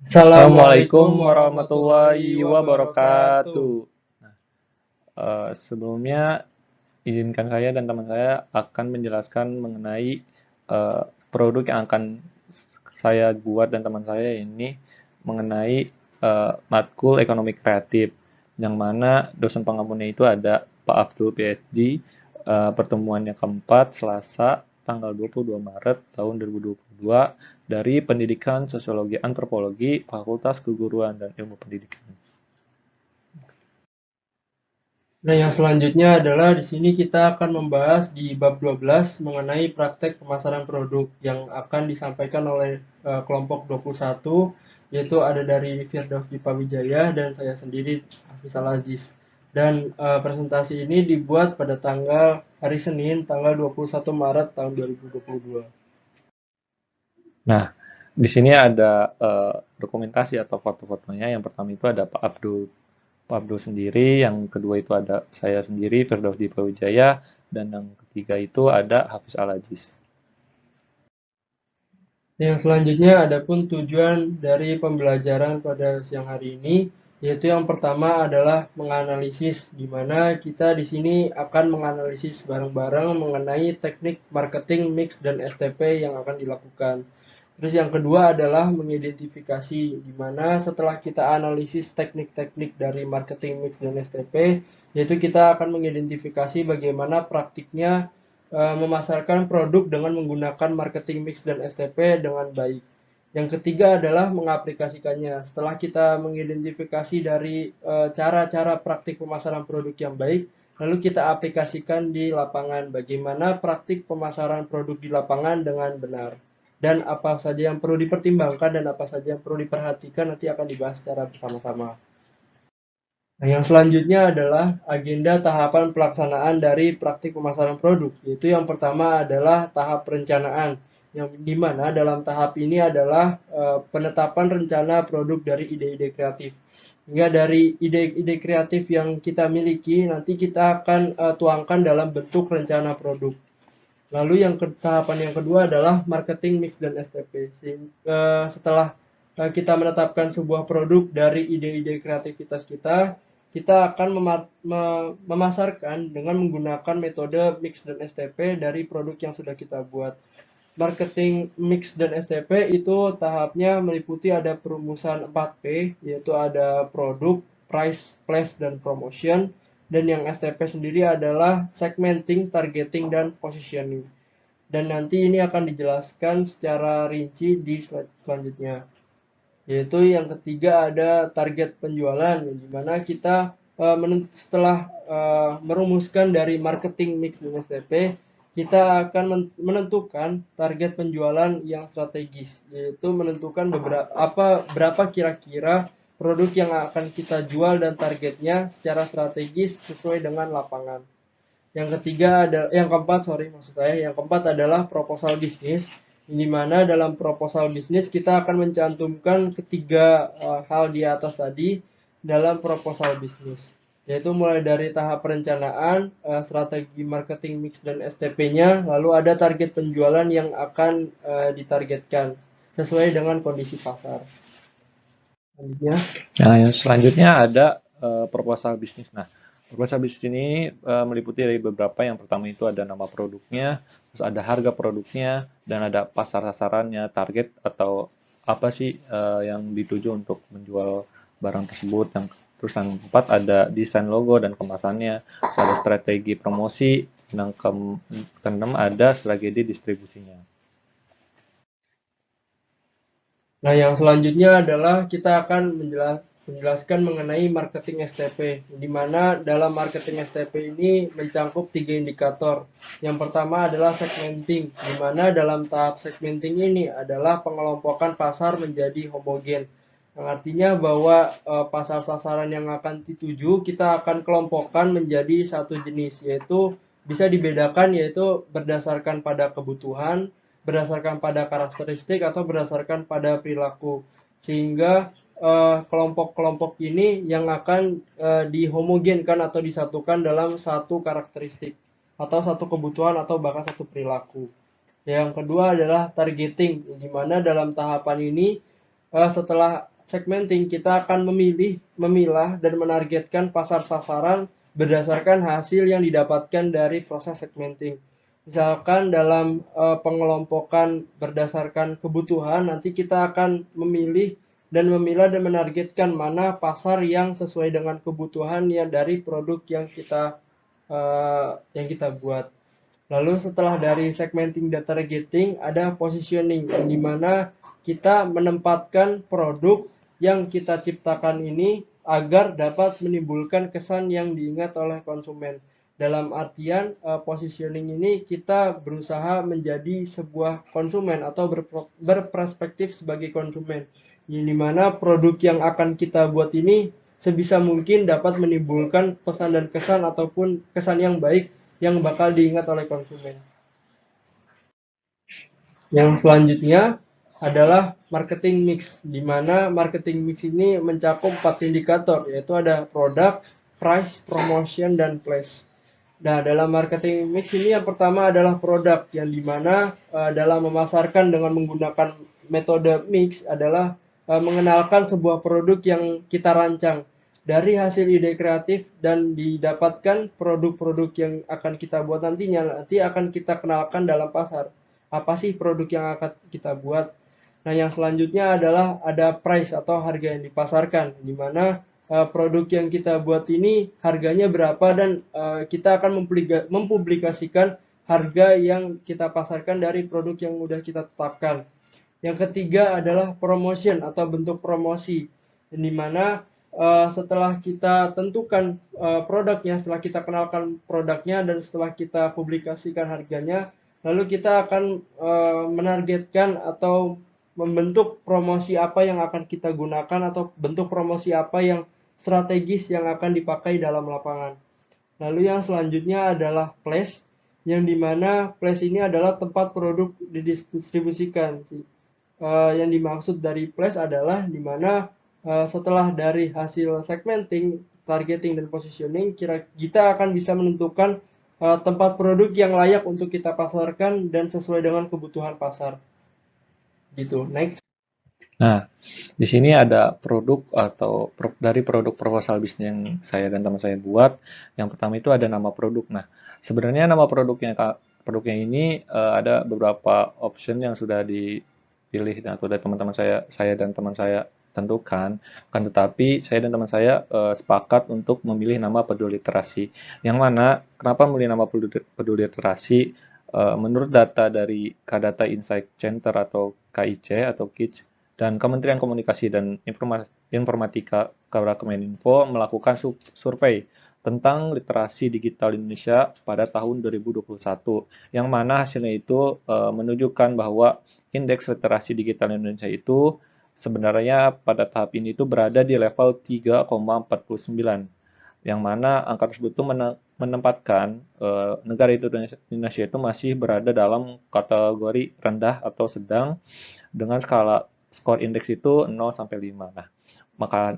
Assalamualaikum Assalamualaikum warahmatullahi warahmatullahi wabarakatuh. wabarakatuh. Sebelumnya izinkan saya dan teman saya akan menjelaskan mengenai eh, produk yang akan saya buat dan teman saya ini mengenai matkul ekonomi kreatif, yang mana dosen pengampunya itu ada Pak Abdul PhD. Pertemuannya keempat Selasa tanggal 22 Maret tahun 2022 dari Pendidikan Sosiologi Antropologi Fakultas Keguruan dan Ilmu Pendidikan. Nah, yang selanjutnya adalah di sini kita akan membahas di bab 12 mengenai praktek pemasaran produk yang akan disampaikan oleh kelompok 21, yaitu ada dari Firdaus Dipawijaya dan saya sendiri Hafiz Al-Aziz. Dan presentasi ini dibuat pada tanggal hari Senin tanggal 21 Maret tahun 2022. Nah, di sini ada dokumentasi atau foto-fotonya. Yang pertama itu ada Pak Abdul sendiri, yang kedua itu ada saya sendiri, Firdaus Wijaya, dan yang ketiga itu ada Hafiz Al-Aziz. Yang selanjutnya adapun tujuan dari pembelajaran pada siang hari ini, yaitu yang pertama adalah menganalisis, di mana kita di sini akan menganalisis bareng-bareng mengenai teknik marketing mix dan STP yang akan dilakukan. Terus yang kedua adalah mengidentifikasi, di mana setelah kita analisis teknik-teknik dari marketing mix dan STP, yaitu kita akan mengidentifikasi bagaimana praktiknya memasarkan produk dengan menggunakan marketing mix dan STP dengan baik. Yang ketiga adalah mengaplikasikannya. Setelah kita mengidentifikasi dari cara-cara praktik pemasaran produk yang baik, lalu kita aplikasikan di lapangan. Bagaimana praktik pemasaran produk di lapangan dengan benar. Dan apa saja yang perlu dipertimbangkan dan apa saja yang perlu diperhatikan nanti akan dibahas secara bersama-sama. Nah, yang selanjutnya adalah agenda tahapan pelaksanaan dari praktik pemasaran produk, yaitu yang pertama adalah tahap perencanaan, yang dimana dalam tahap ini adalah penetapan rencana produk dari ide-ide kreatif. Hingga dari ide-ide kreatif yang kita miliki, nanti kita akan tuangkan dalam bentuk rencana produk. Lalu yang tahapan yang kedua adalah marketing mix dan STP. Setelah kita menetapkan sebuah produk dari ide-ide kreativitas kita, kita akan memasarkan dengan menggunakan metode mix dan STP dari produk yang sudah kita buat. Marketing mix dan STP itu tahapnya meliputi ada perumusan 4P, yaitu ada produk, price, place, dan promotion. Dan yang STP sendiri adalah segmenting, targeting, dan positioning. Dan nanti ini akan dijelaskan secara rinci di slide selanjutnya. Yaitu yang ketiga ada target penjualan, yang dimana kita setelah merumuskan dari marketing mix dan STP, kita akan menentukan target penjualan yang strategis, yaitu menentukan berapa kira-kira produk yang akan kita jual dan targetnya secara strategis sesuai dengan lapangan. Yang ketiga ada yang keempat, sorry maksud saya, yang keempat adalah proposal bisnis, di mana dalam proposal bisnis kita akan mencantumkan ketiga hal di atas tadi dalam proposal bisnis, yaitu mulai dari tahap perencanaan, strategi marketing mix dan STP-nya, lalu ada target penjualan yang akan ditargetkan sesuai dengan kondisi pasar. Selanjutnya. Nah, yang selanjutnya ada proposal bisnis. Nah, proposal bisnis ini meliputi dari beberapa. Yang pertama itu ada nama produknya, terus ada harga produknya, dan ada pasar sasarannya, target atau apa sih yang dituju untuk menjual barang tersebut. Terus yang keempat ada desain logo dan kemasannya, terus ada strategi promosi, yang keenam ada strategi distribusinya. Nah, yang selanjutnya adalah kita akan menjelaskan mengenai marketing STP, di mana dalam marketing STP ini mencakup tiga indikator. Yang pertama adalah segmenting, di mana dalam tahap segmenting ini adalah pengelompokan pasar menjadi homogen. Yang artinya bahwa pasar sasaran yang akan dituju kita akan kelompokkan menjadi satu jenis, yaitu bisa dibedakan yaitu berdasarkan pada kebutuhan, berdasarkan pada karakteristik, atau berdasarkan pada perilaku, sehingga kelompok-kelompok ini yang akan dihomogenkan atau disatukan dalam satu karakteristik atau satu kebutuhan atau bahkan satu perilaku. Yang kedua adalah targeting, di mana dalam tahapan ini setelah segmenting, kita akan memilah, dan menargetkan pasar sasaran berdasarkan hasil yang didapatkan dari proses segmenting. Misalkan dalam pengelompokan berdasarkan kebutuhan, nanti kita akan memilih dan memilah dan menargetkan mana pasar yang sesuai dengan kebutuhan yang dari produk yang kita buat. Lalu setelah dari segmenting dan targeting, ada positioning, di mana kita menempatkan produk yang kita ciptakan ini agar dapat menimbulkan kesan yang diingat oleh konsumen. Dalam artian positioning ini kita berusaha menjadi sebuah konsumen atau berperspektif sebagai konsumen, di mana produk yang akan kita buat ini sebisa mungkin dapat menimbulkan pesan dan kesan ataupun kesan yang baik yang bakal diingat oleh konsumen. Yang selanjutnya adalah marketing mix, di mana marketing mix ini mencakup 4 indikator, yaitu ada produk, price, promotion, dan place. Nah, dalam marketing mix ini yang pertama adalah produk, yang dimana dalam memasarkan dengan menggunakan metode mix adalah mengenalkan sebuah produk yang kita rancang dari hasil ide kreatif dan didapatkan produk-produk yang akan kita buat nanti akan kita kenalkan dalam pasar. Apa sih produk yang akan kita buat? Nah, yang selanjutnya adalah ada price atau harga yang dipasarkan, di mana produk yang kita buat ini harganya berapa dan kita akan mempublikasikan harga yang kita pasarkan dari produk yang udah kita tetapkan. Yang ketiga adalah promotion atau bentuk promosi, di mana setelah kita tentukan produknya, setelah kita kenalkan produknya dan setelah kita publikasikan harganya, lalu kita akan menargetkan atau membentuk promosi apa yang akan kita gunakan atau bentuk promosi apa yang strategis yang akan dipakai dalam lapangan. Lalu yang selanjutnya adalah place, yang dimana place ini adalah tempat produk didistribusikan. Yang dimaksud dari place adalah dimana setelah dari hasil segmenting, targeting, dan positioning, kita akan bisa menentukan tempat produk yang layak untuk kita pasarkan dan sesuai dengan kebutuhan pasar. Gitu. Next. Nah, di sini ada produk atau dari produk proposal bisnis yang saya dan teman saya buat. Yang pertama itu ada nama produk. Nah, sebenarnya nama produknya ini ada beberapa option yang sudah dipilih atau dari teman-teman saya dan teman saya tentukan. Akan tetapi saya dan teman saya sepakat untuk memilih nama Peduli Literasi. Yang mana kenapa memilih nama Peduli Literasi? Menurut data dari Kadata Insight Center atau KIC atau KIC dan Kementerian Komunikasi dan Informatika Kemenkominfo melakukan survei tentang literasi digital Indonesia pada tahun 2021, yang mana hasilnya itu menunjukkan bahwa indeks literasi digital Indonesia itu sebenarnya pada tahap ini itu berada di level 3,49, yang mana angka tersebut itu menempatkan negara Indonesia itu masih berada dalam kategori rendah atau sedang dengan skala skor indeks itu 0 sampai 5. Nah,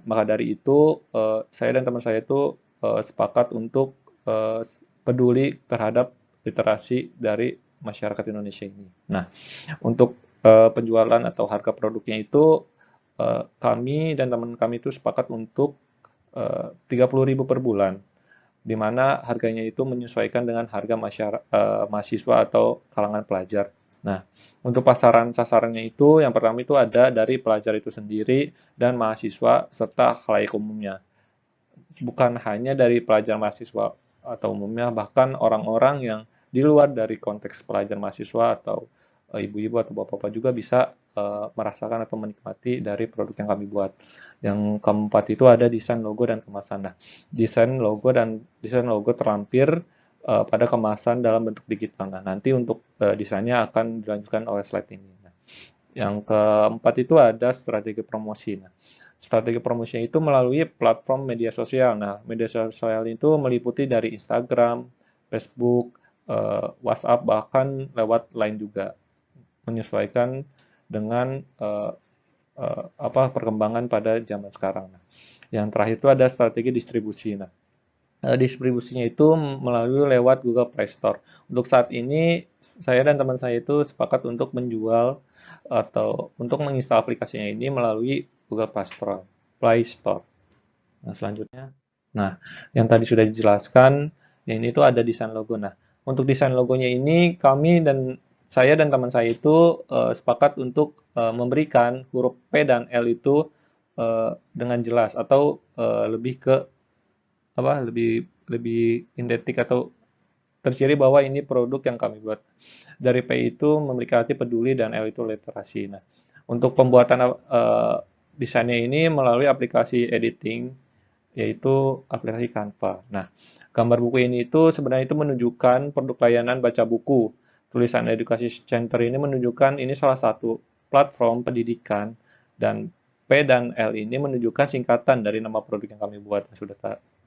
maka dari itu saya dan teman saya itu sepakat untuk peduli terhadap literasi dari masyarakat Indonesia ini. Nah, untuk penjualan atau harga produknya itu kami dan teman kami itu sepakat untuk 30.000 per bulan, di mana harganya itu menyesuaikan dengan harga mahasiswa atau kalangan pelajar. Nah, untuk sasarannya itu yang pertama itu ada dari pelajar itu sendiri dan mahasiswa serta khalayak umumnya. Bukan hanya dari pelajar mahasiswa atau umumnya, bahkan orang-orang yang di luar dari konteks pelajar mahasiswa atau ibu-ibu atau bapak-bapak juga bisa merasakan atau menikmati dari produk yang kami buat. Yang keempat itu ada desain logo dan kemasan. Nah, desain logo terlampir pada kemasan dalam bentuk digital. Nah, nanti untuk desainnya akan dilanjutkan oleh slide ini. Nah, yang keempat itu ada strategi promosi. Nah, strategi promosinya itu melalui platform media sosial. Nah, media sosial itu meliputi dari Instagram, Facebook, WhatsApp, bahkan lewat Line juga, menyesuaikan dengan perkembangan pada zaman sekarang. Nah, yang terakhir itu ada strategi distribusi. Nah, distribusinya itu melalui lewat Google Play Store. Untuk saat ini saya dan teman saya itu sepakat untuk menjual atau untuk menginstal aplikasinya ini melalui Google Play Store. Nah, selanjutnya, nah, yang tadi sudah dijelaskan, yang ini tuh ada desain logo. Nah, untuk desain logonya ini saya dan teman saya itu sepakat untuk memberikan huruf P dan L itu dengan jelas atau lebih ke apa? Lebih identik atau terciri bahwa ini produk yang kami buat. Dari P itu memiliki arti peduli dan L itu literasi. Nah, untuk pembuatan desainnya ini melalui aplikasi editing yaitu aplikasi Canva. Nah, gambar buku ini itu sebenarnya itu menunjukkan produk layanan baca buku. Tulisan Education Center ini menunjukkan ini salah satu platform pendidikan dan P dan L ini menunjukkan singkatan dari nama produk yang kami buat.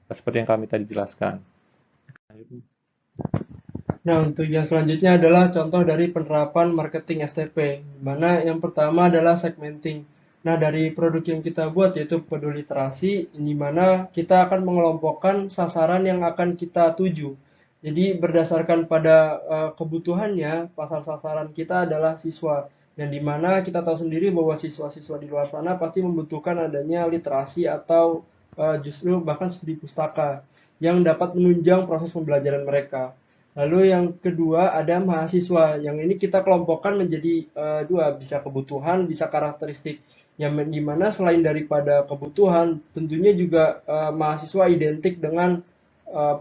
Seperti yang kami tadi jelaskan. Nah, untuk yang selanjutnya adalah contoh dari penerapan marketing STP, di mana yang pertama adalah segmenting. Nah, dari produk yang kita buat yaitu peduli literasi, di mana kita akan mengelompokkan sasaran yang akan kita tuju. Jadi berdasarkan pada kebutuhannya, pasar sasaran kita adalah siswa. Yang dimana kita tahu sendiri bahwa siswa-siswa di luar sana pasti membutuhkan adanya literasi atau justru bahkan studi pustaka yang dapat menunjang proses pembelajaran mereka. Lalu yang kedua ada mahasiswa. Yang ini kita kelompokkan menjadi dua, bisa kebutuhan, bisa karakteristik. Yang dimana selain daripada kebutuhan, tentunya juga mahasiswa identik dengan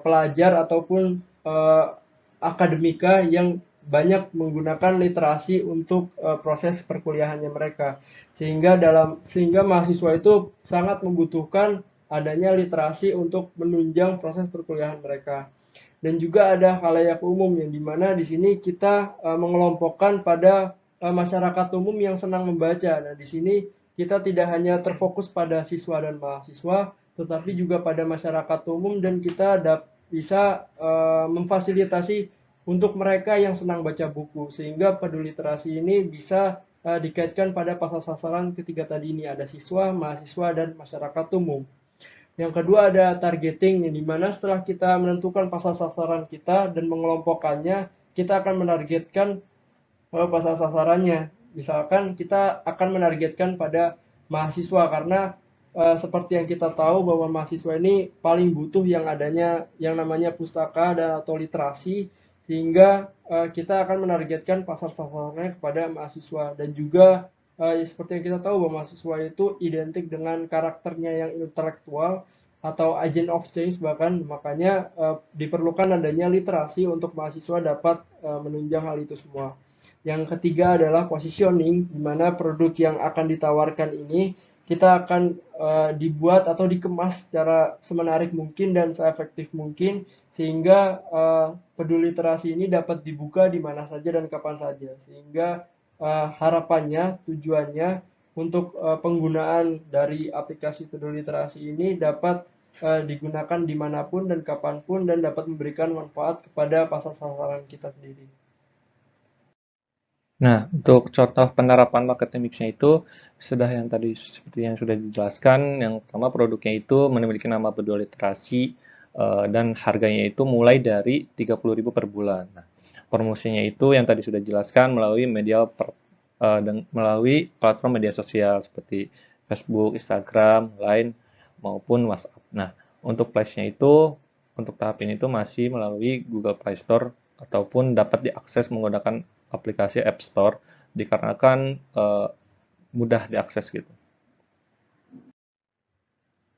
pelajar ataupun akademika yang banyak menggunakan literasi untuk proses perkuliahannya mereka. Sehingga mahasiswa itu sangat membutuhkan adanya literasi untuk menunjang proses perkuliahan mereka. Dan juga ada khalayak umum yang dimana di sini kita mengelompokkan pada masyarakat umum yang senang membaca. Nah, di sini kita tidak hanya terfokus pada siswa dan mahasiswa, tetapi juga pada masyarakat umum dan kita bisa memfasilitasi untuk mereka yang senang baca buku sehingga peduli literasi ini bisa dikaitkan pada pasar sasaran ketiga tadi ini ada siswa, mahasiswa dan masyarakat umum. Yang kedua ada targeting, yang dimana setelah kita menentukan pasar sasaran kita dan mengelompokkannya, kita akan menargetkan pasar sasarannya. Misalkan kita akan menargetkan pada mahasiswa karena seperti yang kita tahu bahwa mahasiswa ini paling butuh yang adanya yang namanya pustaka dan atau literasi sehingga kita akan menargetkan pasar sasarannya kepada mahasiswa dan juga seperti yang kita tahu bahwa mahasiswa itu identik dengan karakternya yang intelektual atau agent of change bahkan makanya diperlukan adanya literasi untuk mahasiswa dapat menunjang hal itu semua. Yang ketiga adalah positioning, di mana produk yang akan ditawarkan ini kita akan dibuat atau dikemas secara semenarik mungkin dan seefektif mungkin sehingga peduli literasi ini dapat dibuka di mana saja dan kapan saja. Sehingga harapannya, tujuannya untuk penggunaan dari aplikasi peduli literasi ini dapat digunakan dimanapun dan kapanpun dan dapat memberikan manfaat kepada pasar sasaran kita sendiri. Nah, untuk contoh penerapan marketing mix-nya itu sudah yang tadi seperti yang sudah dijelaskan. Yang pertama produknya itu memiliki nama peduli literasi dan harganya itu mulai dari 30.000 per bulan. Nah, promosinya itu yang tadi sudah dijelaskan melalui platform media sosial seperti Facebook, Instagram, Line maupun WhatsApp. Nah, untuk price-nya itu untuk tahap ini itu masih melalui Google Play Store ataupun dapat diakses menggunakan aplikasi App Store dikarenakan mudah diakses gitu.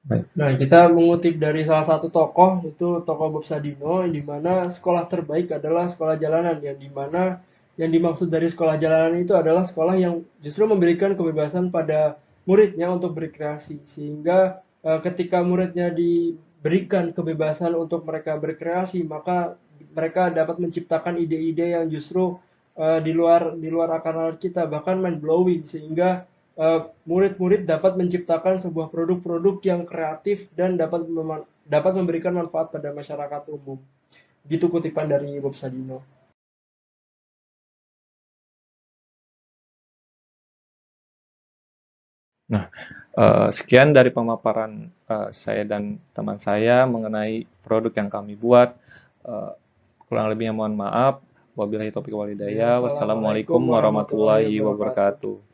Baik. Nah, kita mengutip dari salah satu tokoh, itu tokoh Bob Sadino, di mana sekolah terbaik adalah sekolah jalanan, yang dimana yang dimaksud dari sekolah jalanan itu adalah sekolah yang justru memberikan kebebasan pada muridnya untuk berkreasi, sehingga ketika muridnya diberikan kebebasan untuk mereka berkreasi, maka mereka dapat menciptakan ide-ide yang justru di luar akal kita, bahkan mind blowing, sehingga murid-murid dapat menciptakan sebuah produk-produk yang kreatif dan dapat memberikan manfaat pada masyarakat umum. Gitu kutipan dari Bob Sadino. Nah, sekian dari pemaparan saya dan teman saya mengenai produk yang kami buat. Kurang lebihnya mohon maaf. Wabillahi taufiq wal hidayah. Wassalamualaikum warahmatullahi wabarakatuh.